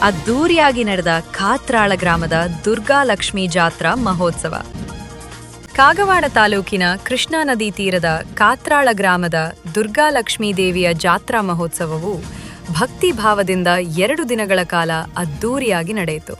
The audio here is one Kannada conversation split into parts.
ಅದ್ದೂರಿಯಾಗಿ ನಡೆದ ಕಾತ್ರಾಳ ಗ್ರಾಮದ ದುರ್ಗಾಲಕ್ಷ್ಮಿ ಜಾತ್ರಾ ಮಹೋತ್ಸವ. ಕಾಗವಾಡ ತಾಲೂಕಿನ ಕೃಷ್ಣಾ ನದಿ ತೀರದ ಕಾತ್ರಾಳ ಗ್ರಾಮದ ದುರ್ಗಾಲಕ್ಷ್ಮೀ ದೇವಿಯ ಜಾತ್ರಾ ಮಹೋತ್ಸವವು ಭಕ್ತಿ ಭಾವದಿಂದ 2 ದಿನಗಳ ಕಾಲ ಅದ್ದೂರಿಯಾಗಿ ನಡೆಯಿತು.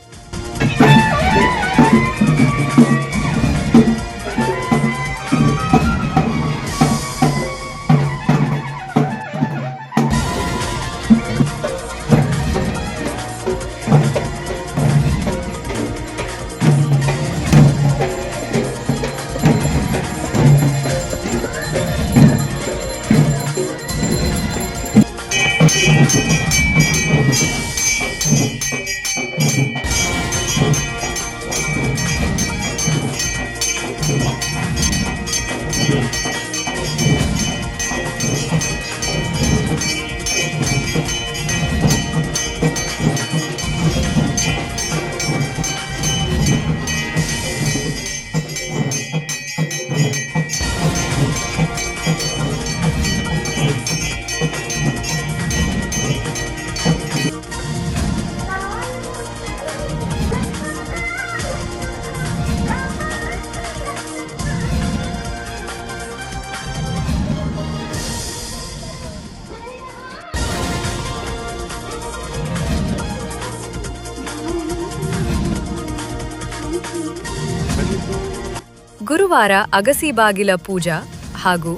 ಗುರುವಾರ ಅಗಸಿಬಾಗಿಲ ಪೂಜಾ ಹಾಗೂ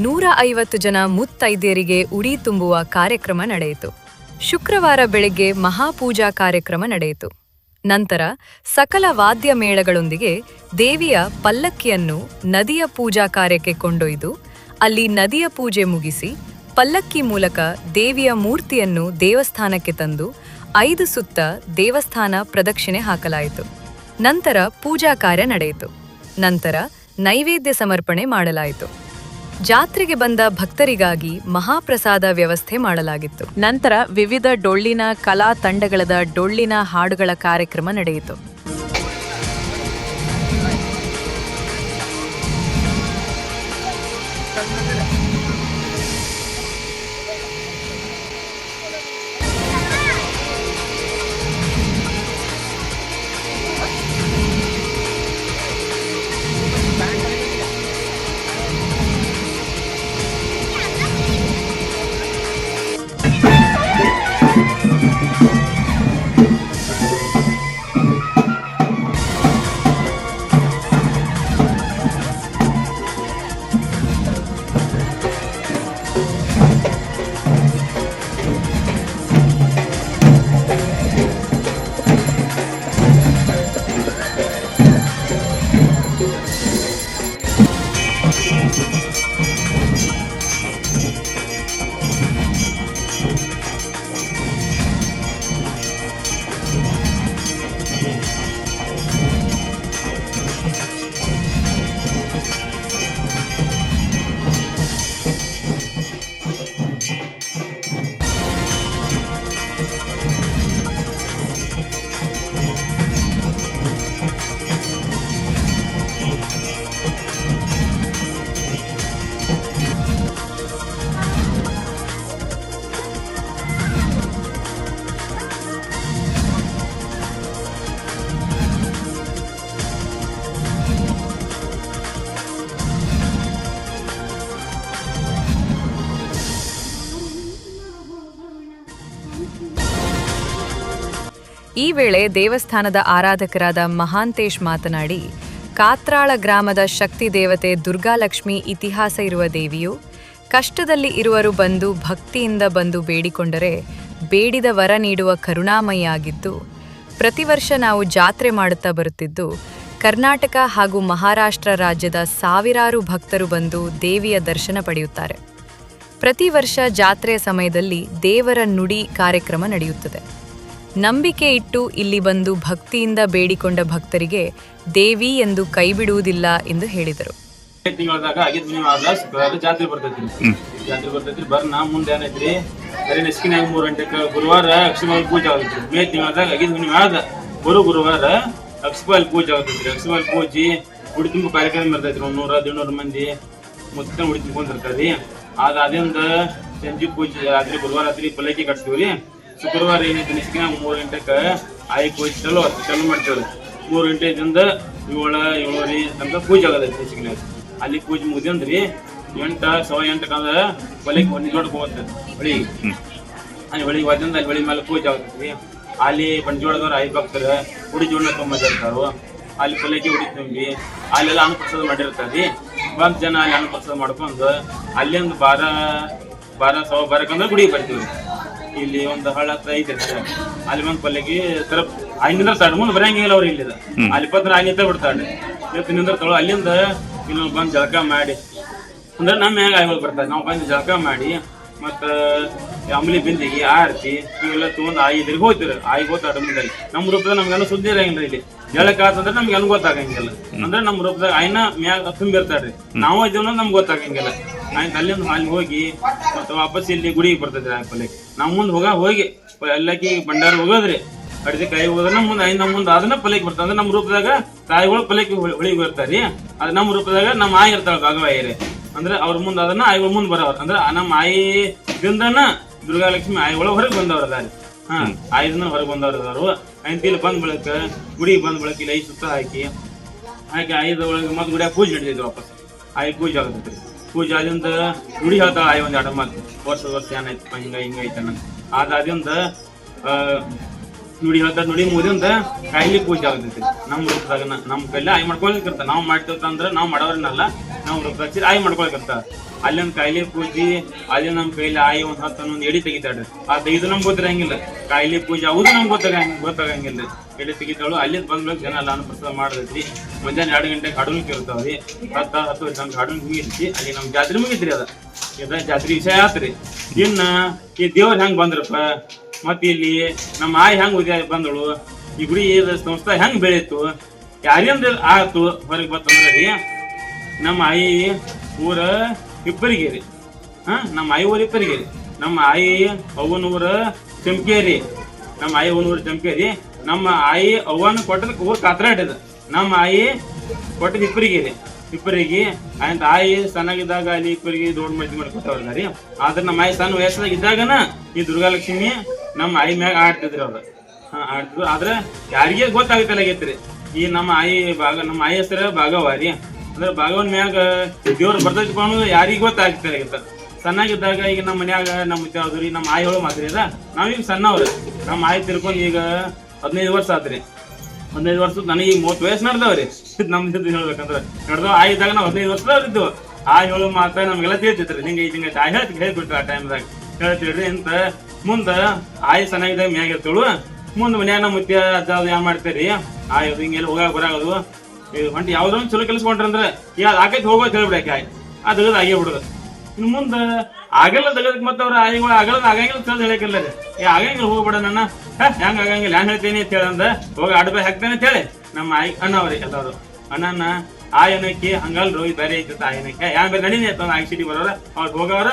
150 ಜನ ಮುತ್ತೈದೆಯರಿಗೆ ಉಡಿ ತುಂಬುವ ಕಾರ್ಯಕ್ರಮ ನಡೆಯಿತು. ಶುಕ್ರವಾರ ಬೆಳಗ್ಗೆ ಮಹಾಪೂಜಾ ಕಾರ್ಯಕ್ರಮ ನಡೆಯಿತು. ನಂತರ ಸಕಲ ವಾದ್ಯ ಮೇಳಗಳೊಂದಿಗೆ ದೇವಿಯ ಪಲ್ಲಕ್ಕಿಯನ್ನು ನದಿಯ ಪೂಜಾ ಕಾರ್ಯಕ್ಕೆ ಕೊಂಡೊಯ್ದು ಅಲ್ಲಿ ನದಿಯ ಪೂಜೆ ಮುಗಿಸಿ ಪಲ್ಲಕ್ಕಿ ಮೂಲಕ ದೇವಿಯ ಮೂರ್ತಿಯನ್ನು ದೇವಸ್ಥಾನಕ್ಕೆ ತಂದು 5 ಸುತ್ತ ದೇವಸ್ಥಾನ ಪ್ರದಕ್ಷಿಣೆ ಹಾಕಲಾಯಿತು. ನಂತರ ಪೂಜಾ ಕಾರ್ಯ ನಡೆಯಿತು. ನಂತರ ನೈವೇದ್ಯ ಸಮರ್ಪಣೆ ಮಾಡಲಾಯಿತು. ಜಾತ್ರೆಗೆ ಬಂದ ಭಕ್ತರಿಗಾಗಿ ಮಹಾಪ್ರಸಾದ ವ್ಯವಸ್ಥೆ ಮಾಡಲಾಗಿತ್ತು. ನಂತರ ವಿವಿಧ ಡೊಳ್ಳಿನ ಕಲಾ ತಂಡಗಳದ ಡೊಳ್ಳಿನ ಹಾಡುಗಳ ಕಾರ್ಯಕ್ರಮ ನಡೆಯಿತು. ಈ ವೇಳೆ ದೇವಸ್ಥಾನದ ಆರಾಧಕರಾದ ಮಹಾಂತೇಶ್ ಮಾತನಾಡಿ, ಕಾತ್ರಾಳ ಗ್ರಾಮದ ಶಕ್ತಿ ದೇವತೆ ದುರ್ಗಾಲಕ್ಷ್ಮಿ ಇತಿಹಾಸ ಇರುವ ದೇವಿಯು ಕಷ್ಟದಲ್ಲಿ ಇರುವರು ಬಂದು ಭಕ್ತಿಯಿಂದ ಬಂದು ಬೇಡಿಕೊಂಡರೆ ಬೇಡಿದ ವರ ನೀಡುವ ಕರುಣಾಮಯಿಯಾಗಿದ್ದು, ಪ್ರತಿ ವರ್ಷ ನಾವು ಜಾತ್ರೆ ಮಾಡುತ್ತಾ ಬರುತ್ತಿದ್ದು ಕರ್ನಾಟಕ ಹಾಗೂ ಮಹಾರಾಷ್ಟ್ರ ರಾಜ್ಯದ ಸಾವಿರಾರು ಭಕ್ತರು ಬಂದು ದೇವಿಯ ದರ್ಶನ ಪಡೆಯುತ್ತಾರೆ. ಪ್ರತಿ ವರ್ಷ ಜಾತ್ರೆಯ ಸಮಯದಲ್ಲಿ ದೇವರ ನುಡಿ ಕಾರ್ಯಕ್ರಮ ನಡೆಯುತ್ತದೆ. ನಂಬಿಕೆ ಇಟ್ಟು ಇಲ್ಲಿ ಬಂದು ಭಕ್ತಿಯಿಂದ ಬೇಡಿಕೊಂಡ ಭಕ್ತರಿಗೆ ದೇವಿ ಎಂದು ಕೈಬಿಡುವುದಿಲ್ಲ ಎಂದು ಹೇಳಿದರು. ಜಾತ್ರೆ ಬರ್ತೈತ್ರಿ ನಾ ಮುಂದೆ ಏನೈತ್ರಿ ಬರೀ ನೆಸ್ಕಿನಾಗ 3 ಗಂಟೆಗೆ ಗುರುವಾರ ಅಕ್ಷಮಾಲ ಪೂಜೆ ಆಗತ್ರಿ. ಮೇ ತಿಂಗಳದಾಗ ಆಗಿದ್ ಹುಣ್ಣಿಮೆ ಗುರುವಾರ ಅಕ್ಷಮಾಲ ಪೂಜೆ ಆಗತೈತ್ರಿ. ಅಕ್ಷಮಾಲ ಪೂಜೆ ಉಡಿ ತುಂಬ ಕಾರ್ಯಕ್ರಮ ಇರ್ತೈತ್ರಿ. 100-200 ಮಂದಿ ಮುತ್ತ ಉಡಿ ತುಂಬ್ಕೊಂಡಿರ್ತಾರ್ರಿ. ಅದಿಂದ ಸಂಜೆ ಪೂಜೆ ರಾತ್ರಿ ಗುರುವಾರ ರಾತ್ರಿ ಪಲ್ಲಕ್ಕಿ ಕಟ್ತೀವ್ರಿ. ಶುಕ್ರವಾರ ಏನೈತಿ ನೆಸ್ಕಿನಾಗ 3 ಗಂಟೆಗೆ ಆಯಿ ಪೂಜೆ ಚಲೋ ಮಾಡ್ತೇವ್ರಿ. 3 ಗಂಟೆದಿಂದ 7:30 ತನಕ ಪೂಜೆ ಆಗದೈತಿ ನೆಸ್ಕಿನಾಗ. ಅಲ್ಲಿ ಪೂಜೆ ಮುಗಿದ್ರಿ 8:15 ಹೊಲಿಗೆ ಒಂದು ಜೋಡಕ್ಕೆ ಹೋಗುತ್ತೆ ಹೊಳಿಗೆ. ಅಲ್ಲಿ ಹೊಳಿಗೆ ಹೋದಿಂದ ಅಲ್ಲಿ ಹೊಳಿ ಮೇಲೆ ಪೂಜೆ ಆಗ್ತೈತಿ. ಅಲ್ಲಿ ಬಂಜೋಳದವ್ರು ಆಯಿ ಭಕ್ತರು ಉಡಿ ಜೋಡನ ತೊಗೊಂಬಂದಿರ್ತಾರು. ಅಲ್ಲಿ ಪಲ್ಲಕ್ಕಿ ಉಡಿ ತುಂಬಿ ಅಲ್ಲೆಲ್ಲ ಅನ್ನಪ್ರಸಾದ ಮಾಡಿರ್ತಾರೆ. ಬಂದು ಜನ ಅಲ್ಲಿ ಅನ್ನಪ್ರಸಾದ ಮಾಡ್ಕೊಂಡು ಅಲ್ಲಿಂದ ಬಾರಕಂದ್ರೆ ಗುಡಿಗೆ ಬರ್ತೀವಿ. ಇಲ್ಲಿ ಒಂದು ಹಳ್ಳ ಹತ್ರ ಐತಿರ್ತಾರೆ. ಅಲ್ಲಿ ಬಂದು ಪಲ್ಲಕ್ಕಿ ತರ ಅಲ್ಲಿ ನಿಂದಿರ್ತಾಳೆ. ಮುಂದೆ ಬರಂಗಿಲ್ಲ ಅವ್ರು ಇಲ್ಲಿದ ಅಲ್ಲಿ ಪತ್ರ ಅಲ್ಲಿ ಬಿಡ್ತಾಳೆ. ಇವತ್ತು ನಿಂದಿರ್ತಾಳು. ಅಲ್ಲಿಂದ ಇನ್ನೊಂದು ಬಂದು ಜಳಕ ಮಾಡಿ ಅಂದ್ರೆ ನಮ್ಮ ಮ್ಯಾಗ ಆಯ್ಗಳು ಬರ್ತಾರೆ. ನಾವು ಬಂದು ಜಳಕ ಮಾಡಿ ಮತ್ತು ಅಂಬ್ಲಿ ಬಿಂದಿಗೆ ಆರತಿ ಇವೆಲ್ಲ ತೊಗೊಂಡು ಆಯಿದ್ರಿಗೆ ಹೋಗ್ತೀರಿ. ಆಯಿಗೆ ಹೋಗ್ತಾಡ ಮುಂದೆ ನಮ್ಮ ರೂಪದಾಗ ನಮ್ಗೆಲ್ಲ ಸುದ್ದಿ ಇರಂಗಿಲ್ಲ. ಇಲ್ಲಿ ಜಳಕ ಆತಂದ್ರೆ ನಮ್ಗೆ ಏನು ಗೊತ್ತಾಗಂಗಿಲ್ಲ. ಅಂದ್ರೆ ನಮ್ಮ ರೂಪದಾಗ ಆಯ್ನ ಮ್ಯಾಗ ತುಂಬಿರ್ತಾರ್ರಿ. ನಾವು ಇದೀವನ್ನ ನಮ್ಗೆ ಗೊತ್ತಾಗಂಗಿಲ್ಲ. ಆಯ್ತು ಅಲ್ಲಿಂದ ಅಲ್ಲಿ ಹೋಗಿ ಮತ್ತು ವಾಪಸ್ ಇಲ್ಲಿ ಗುಡಿಗೆ ಬರ್ತೈತ್ರಿ. ಆ ಪಲ್ಲಕ್ಕಿ ನಾವು ಮುಂದೆ ಹೋಗಿ ಎಲ್ಲಕ್ಕಿ ಭಂಡಾರ ಹೋಗೋದ್ರಿ. ಅಡಿಗೆ ಕಾಯಿ ಹೋದ್ರೆ ನಮ್ಮ ಮುಂದೆ ನಮ್ಮ ಮುಂದೆ ಅದನ್ನ ಪಲ್ಲಕ್ಕಿ ಬರ್ತದೆ. ಅಂದ್ರೆ ನಮ್ಮ ರೂಪದಾಗ ತಾಯಿಗಳು ಪಲ್ಲಕ್ಕಿ ಹೊಳಿಗೆ ಬರ್ತಾರ್ರಿ. ಅದು ನಮ್ಮ ರೂಪದಾಗ ನಮ್ಮ ಆಯಿ ಇರ್ತಾಳೆ ಭಾಗವಾಯಿರಿ. ಅಂದ್ರೆ ಅವ್ರ ಮುಂದೆ ಅದನ್ನ ಆಯಿಗಳು ಮುಂದೆ ಬರೋರು. ಅಂದ್ರೆ ನಮ್ಮ ಆಯಿದಿಂದನ ದುರ್ಗಾಲಕ್ಷ್ಮಿ ಆಯಿಗಳು ಹೊರಗೆ ಬಂದವ್ರ ಅದಾರಿ. ಆಯ್ದಿಂದ ಹೊರಗೆ ಬಂದವ್ರದವರು. ಇಲ್ಲಿ ಬಂದ್ ಬಳಕ ಗುಡಿಗೆ ಬಂದ್ ಬಳಕ ಇಲ್ಲಿ 5 ಸುತ್ತ ಹಾಕಿ ಆಯ್ದ ಒಳಗೆ ಮತ್ತೆ ಗುಡಿಯಾಗ ಪೂಜೆ ಹಿಡಿದಿದ್ವಿ. ವಾಪಸ್ ಆಯ್ ಪೂಜೆ ಆಗತೈತ್ರಿ. ಪೂಜೆ ಆದಿಂದ ಗುಡಿ ಹೇಳ್ತಾಳ ಆಯ್ ಒಂದ್ 2 ಮಾತು ವರ್ಷ ಏನೈತಪ್ಪ ಹಿಂಗೈತೆ ಅನ್ನೋದು. ಅದಾದಿಂದ ನುಡಿ ಹೇಳ್ತಾರೆ. ನುಡಿ ಮುಗಿದಿಂದ ಕಾಯಿಲೆ ಪೂಜೆ ಆಗ್ತೈತಿ. ನಮ್ಮ ರೂಪದಾಗ ನಮ್ಮ ಕೈಲಿ ಆಯ್ ಮಾಡ್ಕೊಳಕಿರ್ತ. ನಾವು ಮಾಡ್ತೇವಂದ್ರೆ ನಾವು ಮಾಡೋರನ್ನಲ್ಲ, ನಾವು ರೂಪದಾಗ ಆಯ್ ಮಾಡ್ಕೊಳಕಿರ್ತ. ಅಲ್ಲಿಂದ ಕಾಯಿಲೆ ಪೂಜೆ ಅಲ್ಲಿ ನಮ್ಮ ಕೈಲಿ ಆಯಿ 10-11 ಎಡಿ ತೆಗಿತಾಡ್ರಿ. ಆ ತೆಗಿದು ನಮ್ಗೆ ಗೊತ್ತಿರಂಗಿಲ್ಲ. ಕಾಯಿಲೆ ಪೂಜೆ ಆಗುದು ನಮ್ಗೆ ಗೊತ್ತಾಗಂಗಿಲ್ಲ. ಎಡಿ ತೆಗಿತಾಳು. ಅಲ್ಲಿಂದ ಬಂದ್ಬೇಕು ಜನ ಎಲ್ಲ ಅನ್ನಪ್ರಸಾದ ಮಾಡದೈತಿ. ಮುಂಜಾನೆ 2 ಗಂಟೆಗೆ ಹಾಡುಣಿಕೆ ಇರ್ತಾವ್ರಿ. 10 ತನಕ ಹಾಡುಣಿಕೆ ಮುಗಿದ್ರಿ. ಅಲ್ಲಿ ನಮ್ಮ ಜಾತ್ರೆ ಮುಗಿದ್ರಿ. ಅದ ಜಾತ್ರೆ ವಿಷಯ ಆತ್ರಿ. ಇನ್ನ ಈ ದೇವ್ರ ಹೆಂಗ್ ಬಂದ್ರಪ್ಪ, ಮತ್ತೆ ಇಲ್ಲಿ ನಮ್ಮ ಆಯಿ ಹೆಂಗ್ ಬಂದಳು, ಈ ಗುಡಿ ಸಂಸ್ಥೆ ಹೆಂಗ್ ಬೆಳೀತು, ಯಾರಿಂದ ಆಯ್ತು ಹೊರಗೆ ಬರ್ತಂದ್ರ ರೀ ನಮ್ಮ ಆಯಿ ಊರ ಇಬ್ಬರಿಗೇರಿ. ನಮ್ಮ ಆಯಿ ಊರ ಇಬ್ಬರಿಗೇರಿ. ನಮ್ಮ ಆಯಿ ಅವ್ವನ ಊರ ಚಮಕೇರಿ. ನಮ್ಮ ಆಯಿ ಅವ್ವನ ಊರ ಚಮಕೇರಿ. ನಮ್ಮ ಆಯಿ ಅವ್ವನ ಕೊಟ್ಟದಕ್ಕೆ ಊರ್ ಕಾತ್ರಾಡಿದ. ನಮ್ಮ ಆಯಿ ಕೊಟ್ಟದ ಇಬ್ಬರಿಗೇರಿ. ಇಬ್ಬರಿಗೆ ಆಯ್ತು ಆಯಿ ಸಣ್ಣಗಿದ್ದಾಗ ಅಲ್ಲಿ ಇಬ್ಬರಿಗೆ ದೊಡ್ಡ ಮದ್ವೆ ಮಾಡ್ಕೊಟ್ಟವ್ರ ರೀ. ಆದ್ರೆ ನಮ್ಮ ಆಯಿ ಸಣ್ಣ ವಯಸ್ಸಾಗ ಇದ್ದಾಗನ ಈ ದುರ್ಗಾಲಕ್ಷ್ಮಿ ನಮ್ಮ ಆಯಿ ಮ್ಯಾಗ ಆಡ್ತಿದ್ರಿ ಅವ್ರ. ಆಡ್ತಿದ್ರು. ಆದ್ರೆ ಯಾರಿಗೆ ಗೊತ್ತಾಗತ್ತಲಾಗೈತ್ರಿ. ಈ ನಮ್ಮ ಆಯಿ ಹೆಸರ ಭಾಗವಾರಿ. ಅಂದ್ರೆ ಭಾಗವನ್ ಮ್ಯಾಗ ದೇವ್ರು ಬರ್ತೈತಿ ಅನ್ನೋದು ಯಾರಿಗ ಗೊತ್ತಾಗ್ತಲಾಗತ್ತ. ಸಣ್ಣಾಗಿದ್ದಾಗ ಈಗ ನಮ್ಮ ಮನ್ಯಾಗ ನಮ್ಮ ಮುತ್ತಾವ್ರಿ ನಮ್ಮ ಆಯಿಗಳು ಮಾತ್ರ ಇದ. ನಾವೀಗ ಸಣ್ಣವ್ರು. ನಮ್ಮ ಆಯಿ ತಿರ್ಕೊಂಡ್ ಈಗ 15 ವರ್ಷ ಆತ್ರಿ. 15 ವರ್ಷದ ನನಗೆ ಈಗ 30 ವಯಸ್ಸು ನಡ್ದವ್ರಿ. ನಮ್ದು ಹೇಳ್ಬೇಕಂದ್ರೆ ನಡ್ದವ್ ಆಯಿದ್ದಾಗ ನಾವು 15 ವರ್ಷದವ್ರು ಇದ್ವು. ಆಯ್ ಹೇಳು ಮಾತ್ರ ನಮ್ಗೆಲ್ಲ ತಿಳಿತೈತ್ರಿ. ಹಿಂಗೈತಿ ಆಯ್ ಹೇಳ್ಬಿಟ್ರಿ. ಆ ಟೈಮ್ದಾಗ ಹೇಳ್ತಿಳ್ರಿ ಅಂತ. ಮುಂದ ಆಯ್ ಚೆನ್ನಾಗಿದ್ದಾಗ ಮ್ಯಾಗ ಇರ್ತಳು. ಮುಂದ್ ಮನ್ಯಾಗ ನಮ್ಮ ಮುತ್ಯ ಅಜ್ಜ ಏನ್ ಮಾಡ್ತೇರಿ ಆಯ್ ಹಿಂಗೆಲ್ಲ ಹೋಗಾಗ ಬರಾಗದು ಹೊಂಟಿ ಯಾವ್ದೋ ಚಲೋ ಕೆಲಸ ಕೊಂಡ್ರಂದ್ರೆ ಈಗ ಆಕೈತಿ ಹೋಗೋದು ಹೇಳ್ಬಿಡಕ್ಕೆ ಆಯ್ ಅದು ಆಗೇ ಬಿಡುದು. ಇನ್ನು ಮುಂದ ಆಗಲ್ಲ ತೆಗದಕ್ ಮತ್ತ ಅವ್ರ ಆಯಿಗಳು ಆಗಂಗಿಲ್ಲ ಚಲೋ ಹೇಳಕ್ಕಿಲ್ಲ ರೀ. ಆಗಂಗಿಲ್ಲ ಹೋಗ್ಬಿಡ ನನ್ನ ಹೆಂಗ್ ಆಗಂಗಿಲ್ಲ ಹೆಂಗ್ ಹೇಳ್ತೇನೆ ಅಂತ ಹೇಳಂದ ಹೋಗಿ ಆಡ್ಬೇ ಹಾಕ್ತೇನೆ ಅಂತ ಹೇಳಿ ನಮ್ಮ ಆಯ್ ಅಣ್ಣವ್ರಿ ಎಲ್ಲಾರು ಅಣ್ಣನ ಆಯನಕ್ಕೆ ಹಂಗಲ್ರು ಬೇರೆ ಐತಿ ಆಯನಕ್ಕೆ ಯಾನ್ ಬೇರೆ ನಡೀನಿ ಅಂತ ಆಯ್ ಸಿಟಿ ಬರೋರ ಅವ್ರು ಹೋಗವ್ರ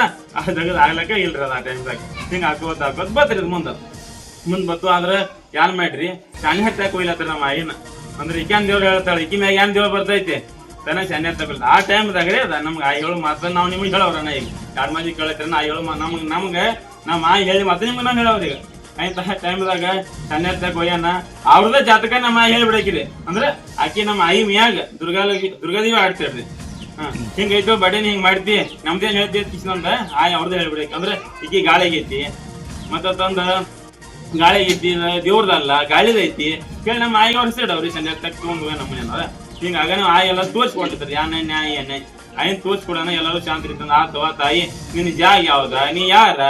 ತೆಗದ್ ಆಗ್ಲಕ್ಕ ಇಲ್ರಿ ಅದ ಆ ಟೈಮ್ದಾಗ ಹಿಂಗ ಹಾಕೋತ ಬತ್ರಿ ಮುಂದ್ ಬತ್ತು. ಆದ್ರೆ ಯಾನ್ ಮಾಡ್ರಿ ಶಾನಿ ಹತ್ತಾಕ ಹೋಗ್ಲತ್ತಾರ ನಮ್ಮ ಆಯಿನ. ಅಂದ್ರೆ ಈಕ್ಯಾನ್ ದೇವ್ರು ಹೇಳ್ತಾಳೆ ಈಕಿ ಮ್ಯಾಗ ಏನ್ ದೇವ್ರು ಬರ್ತೈತಿ ತನ ಶಾನಿ ಹತ್ತಬಿಲ್ಲ. ಆ ಟೈಮ್ದಾಗ್ರಿ ಅದ ನಮ್ಗೆ ಆಯಿ ಹೇಳು ಮಾತ್ರ ನಾವ್ ನಿಮ್ಗೆ ಹೇಳವ್ರನ್ನ ಈಗ 2 ಮಂದಿ ಕೇಳತ್ತರ ಆಯಿ ಹೇಳು ನಮ್ಗೆ ನಮ್ಮ ಆಯಿ ಹೇಳಿ ಮತ್ತೆ ನಿಮ್ಗೆ ನಾವ್ ಹೇಳವ್ರಿಗೆ. ಆಯ್ತ ಟೈಮ್ದಾಗ ಶಾನಿ ಹತ್ತಾಕ ಹೋಗ್ಯಾನ ಅವ್ರದ ಜಾತಕ ನಮ್ಮ ಆಯಿ ಹೇಳ್ಬಿಡಕಿರಿ. ಅಂದ್ರೆ ಆಕಿ ನಮ್ಮ ಆಯಿ ಮ್ಯಾಗ ದುರ್ಗಾದೇವಿ ಆಡ್ತೇಳ್ರಿ. ಹಿಂಗೈತು ಬಡೇನ್ ಹಿಂಗ್ ಮಾಡ್ತಿ ನಮ್ದೇನ್ ಹೇಳ್ತಿ ಕಿಸ್ನಂದ ಆಯ್ ಅವ್ರದ್ದು ಹೇಳ್ಬಿಡಕ್. ಅಂದ್ರೆ ಈಕಿ ಗಾಳಿಗೈತಿ ಮತ್ತಂದ ಗಾಳಿಗೈತಿ ದೇವ್ರದಲ್ಲ ಗಾಳಿದೈತಿ ಕೇಳಿ ನಮ್ಮ ಆಯಿಗೆ ಅವ್ರ ಹೆಸರಿಡವ್ರಿ. ಶಾನಿ ಹತ್ತಾಕ ತಗೊಂಡ್ ನಮ್ಮ ಮನೆಯವ್ರ ಹಿಂಗಾಗ ಆಯ್ ಎಲ್ಲ ತೋರ್ಸ್ಕೊಟ್ಟಿರ್ತಾರೆ. ಯಾನ ನ್ಯಾಯ ಏನೇ ಆಯ್ನ್ ತೋರ್ಸ್ಕೊಡೋಣ ಎಲ್ಲರೂ ಶಾಂತಿ ಇರ್ತಂದ. ಆತವ ತಾಯಿ ನಿನ್ನ ಜಾಗ ಯಾವ್ದ ನೀ ಯಾರ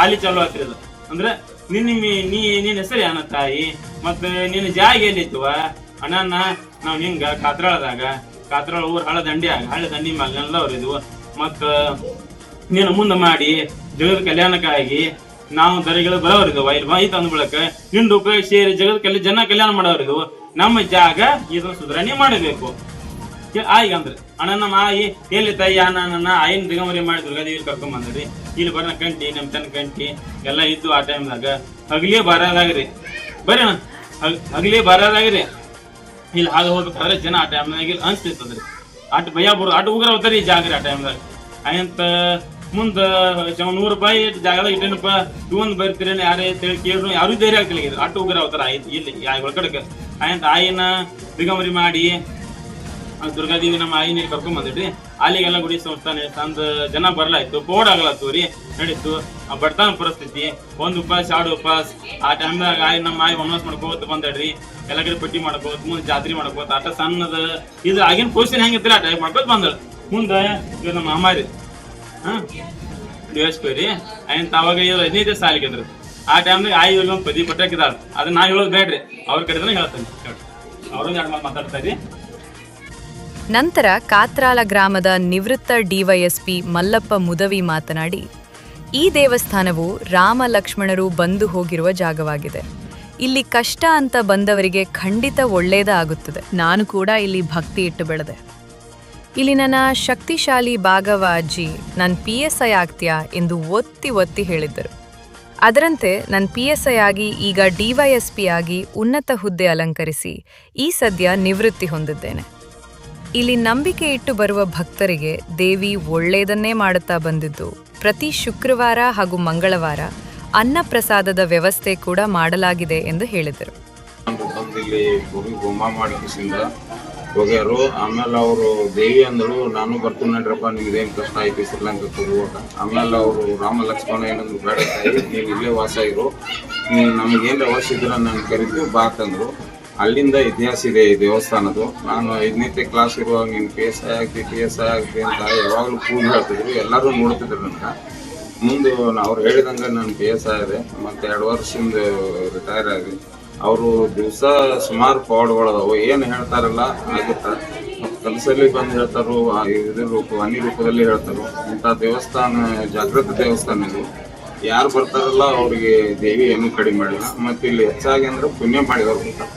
ಅಲ್ಲಿ ಚಲೋ ಹತ್ತಿರದ. ಅಂದ್ರೆ ನಿನ್ನ ಹೆಸರು ಯಾನ ತಾಯಿ ಮತ್ತ ನಿನ್ನ ಜಾಗ ಎಲ್ಲಿತ್ತವ ಅಣ್ಣನ ನಾವ್ ಹಿಂಗ ಕಾತ್ರಾಳ ಊರ್ ಹಳ್ಳ ದಂಡಿ ಮ್ಯಾಲ ಅವ್ರ ಇದ್ವು. ಮತ್ತ ನೀನು ಮುಂದೆ ಮಾಡಿ ಜಗದ ಕಲ್ಯಾಣಕ್ಕಾಗಿ ನಾವು ದರಿಗಳು ಬರೋರಿದ್ವು. ಇಲ್ಲಿ ಮಾಹಿತಿ ಅಂದ್ಬಿಳಕ ನಿಂದು ಉಪಯೋಗ ಸೇರಿ ಜಗದ ಜನ ಕಲ್ಯಾಣ ಮಾಡೋರಿದ್ವು. ನಮ್ಮ ಜಾಗ ಇದನ್ನ ಸುಧಾರಣೆ ಮಾಡಬೇಕು ಆಯ್ಗ ಅಂದ್ರೆ ಅಣ್ಣ ನಮ್ಮ ಆಯಿ ಎಲ್ಲಿ ತಾಯಿ ನನ್ನ ಆಯಿನ ದಿಗಮರಿ ಮಾಡಿ ದುರ್ಗಾದೇವಿ ಕರ್ಕೊಂಡ್ ಬಂದ್ರಿ. ಇಲ್ಲಿ ಬರೋಣ ಕಂಟಿ ನಮ್ ತನ್ನ ಕಂಟಿ ಎಲ್ಲ ಇದ್ದು. ಆ ಟೈಮ್ದಾಗ ಹಗಲೇ ಬರೋದಾಗ್ರಿ ಬರೀ ಅಣ್ಣ ಹಗಲೇ ಬರೋದಾಗ್ರಿ. ಇಲ್ಲಿ ಹಾಗೆ ಹೋಗ್ಬೇಕಾದ್ರೆ ಜನ ಆ ಟೈಮ್ದಾಗ ಇಲ್ಲಿ ಅನ್ಸ್ತಿರ್ತದ್ರಿ. ಅಟ್ ಭಯ ಬರು ಅಟ್ ಉಗ್ರ ಹೋಗ್ತಾರ ಈ ಜಾಗ್ರಿ ಆ ಟೈಮ್ದಾಗ. ಆಯ್ತ ಮುಂದೆ 100 ರೂಪಾಯಿ ಜಾಗದಾಗ ಇಟ್ಟೇನಪ್ಪ ಇವನ್ ಬರ್ತೀರೇನು ಯಾರೇ ಕೇಳಿದ್ರು ಯಾರು ಧೈರ್ಯ ಆಗ್ತಿಲ್ಲ ಆಟೋ ಉಗ್ರ ಅವತಾರ ಆಯ್ತು ಇಲ್ಲಿ ಒಳಗಡೆಗೆ ಆಯ್ತು ಆಯಿನ ಬಿಗಮರಿ ಮಾಡಿ ದುರ್ಗಾದೇವಿ ನಮ್ಮ ಆಯಿನ ಕರ್ಕೊಂಡ್ ಬಂದಿಡ್ರಿ ಅಲ್ಲಿಗೆಲ್ಲ ಗುಡಿ ಸಂಸ್ಥಾನ ತಂದ ಜನ ಬರ್ಲಾಯ್ತು ಪೋಡ್ ಆಗ್ಲತ್ತು ರೀ ನಡೀತು ಆ ಬಡತನ ಪರಿಸ್ಥಿತಿ 1 ಉಪವಾಸ 2 ಉಪವಾಸ ಆ ಟೈಮ್ದಾಗ ನಮ್ಮ ಆಯಿ ವನವಾಸ ಮಾಡ್ಕೋತ ಬಂದಡ್ರಿ ಎಲ್ಲ ಕಡೆ ಪಟ್ಟಿ ಮಾಡ್ಕೋತ ಮುಂದೆ ಜಾತ್ರೆ ಮಾಡ್ಕೋತ ಆಟ ಸಣ್ಣದ ಇದು ಆಗಿನ ಪೋಷಣೆ ಹೆಂಗಿತ್ತಿಲ್ಲ ಆ ಟೈಮ್ ಮಾಡ್ಕೋತ ಬಂದಳು ಮುಂದೆ ಇವ್ ನಮ್ಮ ಅಮ್ಮಾರಿ ಡಿವೈಸ್ ರೀ ಆಯ್ತು ಅವಾಗ 15 ಸಾಲಿಗೆ ಅಂದ್ರು ಆ ಟೈಮ್ದಾಗ ಆಯಿ ಇವ್ರಿಗೆ ಒಂದು ಪದಿ ಪಟ್ಟಾಕಿದಾಳ ಅದನ್ನ ನಾ ಹೇಳೋದು ಬೇಡ್ರಿ ಅವ್ರ ಕಡೆದನ್ನ ಹೇಳ್ತೇನೆ ಅವ್ರೊಂದು 2 ಮಾತು ಮಾತಾಡ್ತಾ ಇರಿ. ನಂತರ ಕಾತ್ರಾಳ ಗ್ರಾಮದ ನಿವೃತ್ತ ಡಿವೈಎಸ್ಪಿ ಮಲ್ಲಪ್ಪ ಮುದವಿ ಮಾತನಾಡಿ, ಈ ದೇವಸ್ಥಾನವು ರಾಮ ಲಕ್ಷ್ಮಣರು ಬಂದು ಹೋಗಿರುವ ಜಾಗವಾಗಿದೆ. ಇಲ್ಲಿ ಕಷ್ಟ ಅಂತ ಬಂದವರಿಗೆ ಖಂಡಿತ ಒಳ್ಳೇದ ಆಗುತ್ತದೆ. ನಾನು ಕೂಡ ಇಲ್ಲಿ ಭಕ್ತಿ ಇಟ್ಟು ಬೆಳೆದೆ. ಇಲ್ಲಿ ನನ್ನ ಶಕ್ತಿಶಾಲಿ ಭಾಗವ ಅಜ್ಜಿ ನಾನು PSI ಆಗ್ತೀಯಾ ಎಂದು ಒತ್ತಿ ಹೇಳಿದ್ದರು. ಅದರಂತೆ ನಾನು PSI ಆಗಿ ಈಗ DYSP ಆಗಿ ಉನ್ನತ ಹುದ್ದೆ ಅಲಂಕರಿಸಿ ಈ ಸದ್ಯ ನಿವೃತ್ತಿ ಹೊಂದಿದ್ದೇನೆ. ಇಲ್ಲಿ ನಂಬಿಕೆ ಇಟ್ಟು ಬರುವ ಭಕ್ತರಿಗೆ ದೇವಿ ಒಳ್ಳೆಯದನ್ನೇ ಮಾಡುತ್ತಾ ಬಂದಿದ್ದು, ಪ್ರತಿ ಶುಕ್ರವಾರ ಹಾಗೂ ಮಂಗಳವಾರ ಅನ್ನ ಪ್ರಸಾದದ ವ್ಯವಸ್ಥೆ ಕೂಡ ಮಾಡಲಾಗಿದೆ ಎಂದು ಹೇಳಿದರು. ಇಲ್ಲಿ ಹೋಮ ಮಾಡಿಸಿಂದ ಹೋಗ್ಯಾರು. ಆಮೇಲೆ ಅವರು ದೇವಿ ಅಂದಳು, ನಾನು ಬರ್ತೀನಿ ನಡ್ರಪ್ಪ, ನಿಮ್ದೇನು ಕಷ್ಟ ಐತಿ ಶ್ರೀಲಂಕಾಕ್ಕೆ ಹೋಗುವಾಗ. ಆಮೇಲೆ ಅವರು ರಾಮ ಲಕ್ಷ್ಮಣ ಏನಂದ್ರು, ಬೇಡ ತಾಯಿ ನೀವು ಇಲ್ಲೇ ವಾಸ ಇರು, ನೀವು ನಮಗೇನು ಅವಶ್ಯ ಇದ್ರೆ ನಾನು ಕರಿತೀವಿ ಬಾ ತಂದರು. ಅಲ್ಲಿಂದ ಇತಿಹಾಸ ಇದೆ ಈ ದೇವಸ್ಥಾನದ್ದು. ನಾನು 5ನೇ ಕ್ಲಾಸ್ ಇರುವಾಗ ನೀನು PSI ಆಗ್ತಿ ಅಂತ ಯಾವಾಗಲೂ ಪೂಜೆ ಹೇಳ್ತಿದ್ರು, ಎಲ್ಲರೂ ನೋಡ್ತಿದ್ರು ನನಗೆ. ಮುಂದೆ ಅವ್ರು ಹೇಳಿದಂಗೆ ನಾನು PSI ಆದೆ, ಮತ್ತು 2 ವರ್ಷದಿಂದ ರಿಟೈರ್ ಆಗಿ. ಅವರು ದಿವಸ ಸುಮಾರು ಪವಾಡಗಳದಾವು, ಏನು ಹೇಳ್ತಾರಲ್ಲ ಆಗುತ್ತೆ. ಕನಸಲ್ಲಿ ಬಂದು ಹೇಳ್ತಾರೋ, ಇದ್ರ ವಾಣಿ ರೂಪದಲ್ಲಿ ಹೇಳ್ತಾರೋ. ಇಂಥ ದೇವಸ್ಥಾನ ಜಾಗೃತ ದೇವಸ್ಥಾನ ಇದು. ಯಾರು ಬರ್ತಾರಲ್ಲ ಅವ್ರಿಗೆ ದೇವಿ ಏನೂ ಕಡಿಮೆ ಮಾಡಿಲ್ಲ. ಮತ್ತು ಇಲ್ಲಿ ಹೆಚ್ಚಾಗಿ ಅಂದ್ರೆ ಪುಣ್ಯ ಮಾಡಿದವ್ರು ಬರ್ತಾರೆ.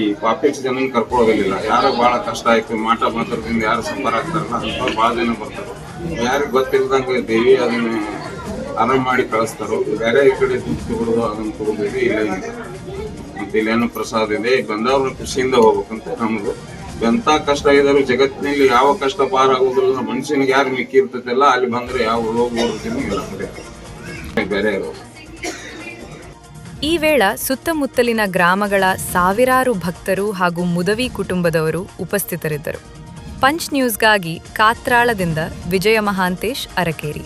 ಈ ಪಾಪಿಕ್ಸ್ ಜನ ಕರ್ಕೊಳ್ಳೋದಿಲ್ಲ. ಯಾರು ಭಾಳ ಕಷ್ಟ ಆಯ್ತು ಮಾಟ ಮಾತ್ರದಿಂದ ಯಾರು ಸಂಪಾರ ಆಗ್ತಾರಲ್ಲ ಅಂಥವ್ರು ಭಾಳ ಜನ ಬರ್ತಾರೆ. ಯಾರಿಗೆ ಗೊತ್ತಿಲ್ದಂಗೆ ದೇವಿ ಅದನ್ನು ಆರಾಮ್ ಮಾಡಿ ಕಳಿಸ್ತಾರೋ. ಬೇರೆ ಈ ಕಡೆ ದುಡ್ಡು ತಗೊಳ್ಳೋದು ಅದನ್ನು ತಗೋಬೇಕು. ಇಲ್ಲ ಮತ್ತು ಇಲ್ಲೇನು ಪ್ರಸಾದ ಇದೆ, ಬಂದವ್ರ ಖುಷಿಯಿಂದ ಹೋಗ್ಬೇಕಂತ ನಮ್ಮದು. ಎಂಥ ಕಷ್ಟ ಇದ್ದರೂ ಜಗತ್ತಿನಲ್ಲಿ ಯಾವ ಕಷ್ಟ ಪಾರಾಗೋದಿಲ್ಲ. ಮನುಷ್ಯನಿಗೆ ಯಾರು ಮಿಕ್ಕಿ ಇರ್ತೈತಲ್ಲ ಅಲ್ಲಿ ಬಂದರೆ ಯಾವ ರೋಗ ಬರುತ್ತೀನಿ ಇಲ್ಲ ಬೇರೆ ಇರೋದು. ಈ ವೇಳ ಸುತ್ತಮುತ್ತಲಿನ ಗ್ರಾಮಗಳ ಸಾವಿರಾರು ಭಕ್ತರು ಹಾಗೂ ಮುದವಿ ಕುಟುಂಬದವರು ಉಪಸ್ಥಿತರಿದ್ದರು. ಪಂಚ್ ನ್ಯೂಸ್ಗಾಗಿ ಕಾತ್ರಾಳದಿಂದ ವಿಜಯ ಮಹಾಂತೇಶ್, ಅರಕೇರಿ.